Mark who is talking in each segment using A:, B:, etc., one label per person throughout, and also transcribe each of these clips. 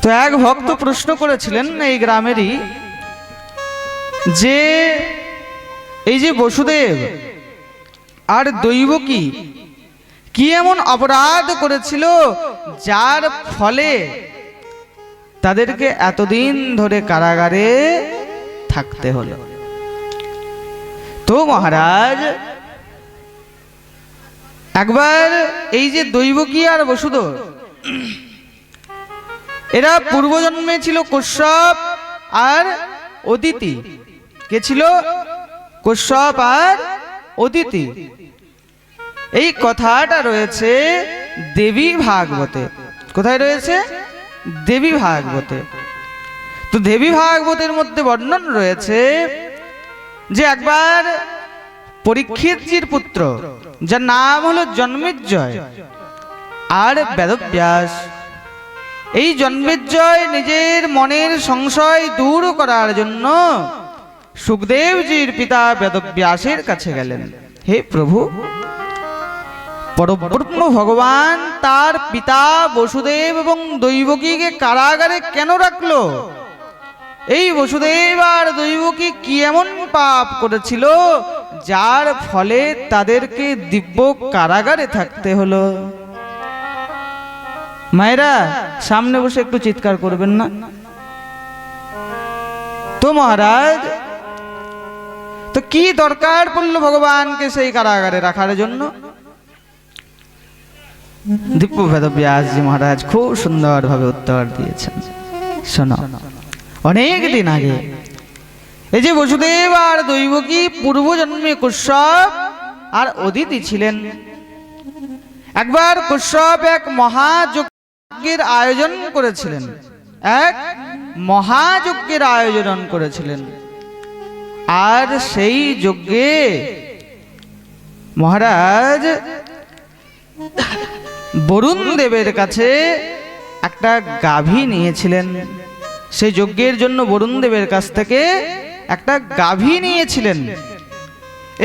A: তো এক ভক্ত প্রশ্ন করেছিলেন এই গ্রামেরই, যে এই যে বসুদেব আর দৈবকী কি এমন অপরাধ করেছিল যার ফলে তাদেরকে এতদিন ধরে কারাগারে থাকতে হলো। তো মহারাজ, একবার এই যে দৈবকী আর বসুদেব, এরা পূর্বজন্মে ছিল কশ্যপ আর অদিতি। কে ছিল? কশ্যপ আর অদিতি। এই কথাটা রয়েছে দেবী ভাগবতে। কোথায় রয়েছে? দেবী ভাগবতে। তো দেবী ভাগবতের মধ্যে বর্ণন রয়েছে যে একবার পরীক্ষিতজির পুত্র, যার নাম হলো জন্মেজয় আর বেদব্যাস, এই জন্মেজয় নিজের মনের সংশয় দূর করার জন্য সুখদেবজির পিতা বেদব্যাসের কাছে গেলেন। হে প্রভু, পরব্রহ্ম ভগবান তার পিতা বসুদেব এবং দৈবকীকে কারাগারে কেন রাখলো? এই বসুদেব আর দৈবকী কি এমন পাপ করেছিল যার ফলে তাদেরকে দিব্য কারাগারে থাকতে হলো? মায়েরা সামনে বসে একটু চিৎকার করবেন না তো। মহারাজ, তো কি দরকার পড়লো ভগবানকে সেই কারাগারে রাখার জন্য? দিব্য বেদব্যাসজি মহারাজ খুব সুন্দর ভাবে উত্তর দিয়েছেন। শোনো, অনেক দিন আগে এই যে বসুদেব আর দৈবকী পূর্বজন্মে কশ্যপ আর অদিতি ছিলেন। একবার কশ্যপ এক মহাযজ্ঞের আয়োজন করেছিলেন, এক মহাযজ্ঞের আয়োজন করেছিলেন। আর সেই যজ্ঞে মহারাজ বরুণ দেবের কাছে একটা গাভী নিয়েছিলেন। সেই যজ্ঞের জন্য বরুণ দেবের কাছ থেকে একটা গাভী নিয়েছিলেন।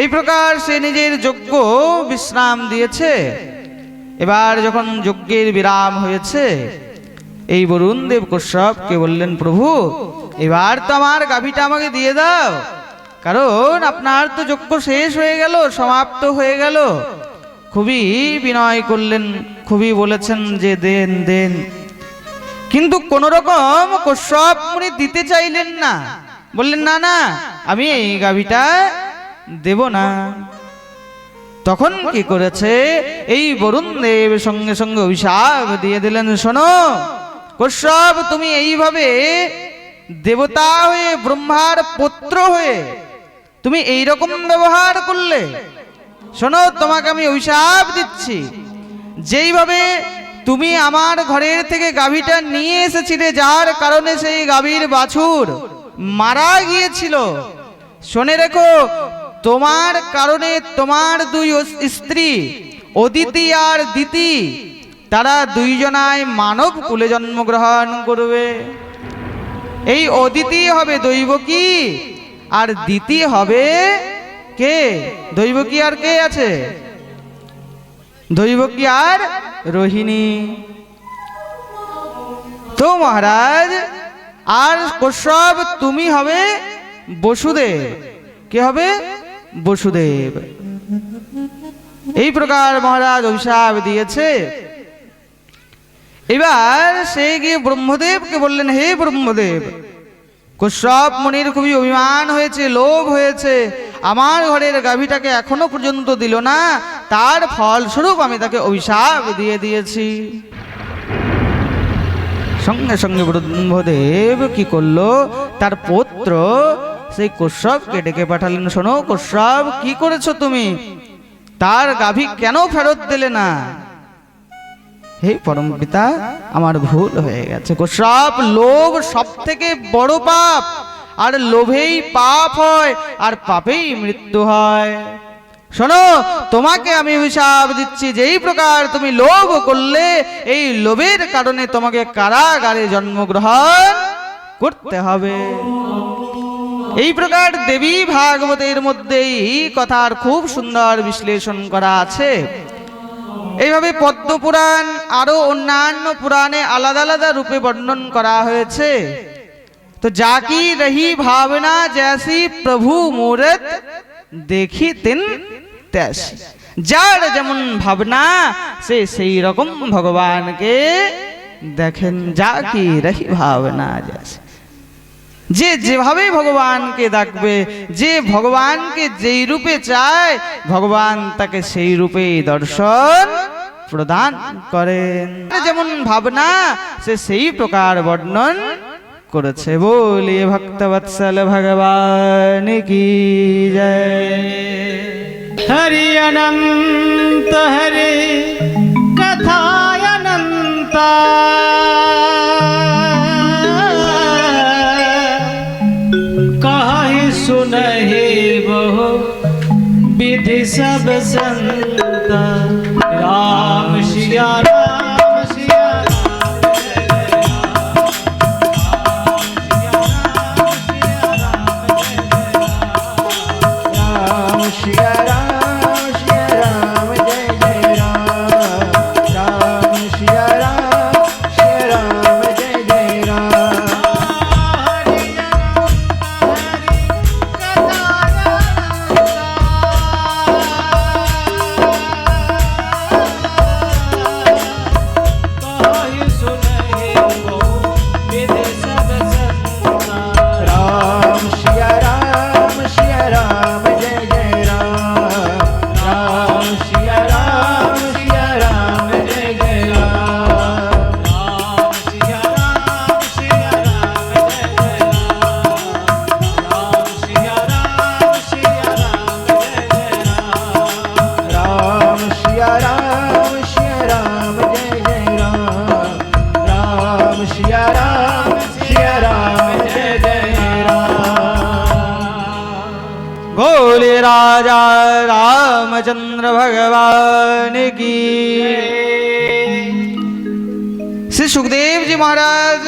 A: এই প্রকার সে নিজের যজ্ঞ বিশ্রাম দিয়েছে। এবার যখন যজ্ঞের বিরাম হয়েছে, এই বরুণ দেব কশ্যপকে বললেন, প্রভু এবার তো আমার গাভীটা আমাকে দিয়ে দাও, কারণ আপনার তো যজ্ঞ শেষ হয়ে গেল, সমাপ্ত হয়ে গেল। খুবই বিনয় করলেন, খুবই বলেছেন যে দেন দেন, কিন্তু কোন রকম কশ্যপ মুনি দিতে চাইলেন না। বললেন, না না, আমি এই গাভীটা দেব না। তখন কি করেছে এই বরুণ দেব? সঙ্গে সঙ্গে অভিশাপ দিয়ে দিলেন, শোনো কশ্যপ, তুমি এইভাবে দেবতা হয়ে, ব্রহ্মার পুত্র হয়ে তুমি এই রকম ব্যবহার করলে, শোনো তোমাকে আমি অভিশাপ দিচ্ছি। যেইভাবে তুমি আমার ঘরের থেকে গাভীটা নিয়ে এসেছিলে, যার কারণে সেই গাভীর বাছুর মারা গিয়েছিল, শুনে রেখো, তোমার কারণে তোমার দুই স্ত্রী অদিতি আর দিতি, তারা দুইজনায় মানব কুলে জন্মগ্রহণ করবে। এই অদিতি হবে দৈবকী, আর দিতি হবে কে? দৈবকী আর কে আছে? দৈবকী আর রোহিণী। তো মহারাজ, আর কশ্যপ তুমি হবে বসুদেব। কে হবে? বসুদেব। এই প্রকার মহারাজ অভিশাপ দিয়েছে। এবার সে গিয়ে ব্রহ্মদেবকে বললেন, হে ব্রহ্মদেব, কশ্যপ মুনির খুবই অভিমান হয়েছে, লোভ হয়েছে, আমার ঘরের গাভীটাকে এখনো পর্যন্ত দিল না, তার ফলস্বরূপ আমি তাকে অভিশাপ দিয়ে দিয়েছি। সঙ্গে সঙ্গে ব্রহ্মদেব কি করলো, তার পুত্র সেই কশ্যপকে ডেকে পাঠালেন, শোনো কশ্যপ, কি করেছো তুমি? তার গাভী কেন ফেরত দিলে না? হে পরম পিতা, আমার ভুল হয়ে গেছে। কশ্যপ, লোভ সব থেকে বড় পাপ, আর লোভেই পাপ হয়, আর পাপেই মৃত্যু হয়। শোনো, তোমাকে আমি অভিশাপ দিচ্ছি, যেই প্রকার তুমি লোভ করলে, এই লোভের কারণে তোমাকে কারাগারে জন্মগ্রহণ করতে হবে। এই প্রকার দেবী ভাগবতের মধ্যে এই কথার খুব সুন্দর বিশ্লেষণ করা আছে। এইভাবে পদ্মপুরাণ আরো অন্যান্য পুরাণে আলাদা আলাদা রূপে বর্ণন করা হয়েছে। তো যাকি রহি ভাবনা জैसी প্রভু মূরত দেখি তিন তैसी, যার যেমন ভাবনা সে সেই রকম ভগবানকে দেখেন। যাকি রহি ভাবনা जैसी, যে যেভাবে ভগবানকে ডাকবে, যে ভগবানকে যেই রূপে চায়, ভগবান তাকে সেই রূপে দর্শন প্রদান করেন। যেমন ভাবনা সে সেই প্রকার বর্ণন করেছে। বলিয়ে ভক্তবৎসল ভগবান কি জয়।
B: हरि अनंत हरि कथा अनंता, कहि सुनहि बहु विधि सब संता। राम सिया राम सिया राम सिया राम सिया राम जय जय राम। राम सिया राम सिया राम जय जय राम। हरि
A: बोले राजा रामचंद्र भगवान की। श्री सुखदेव जी महाराज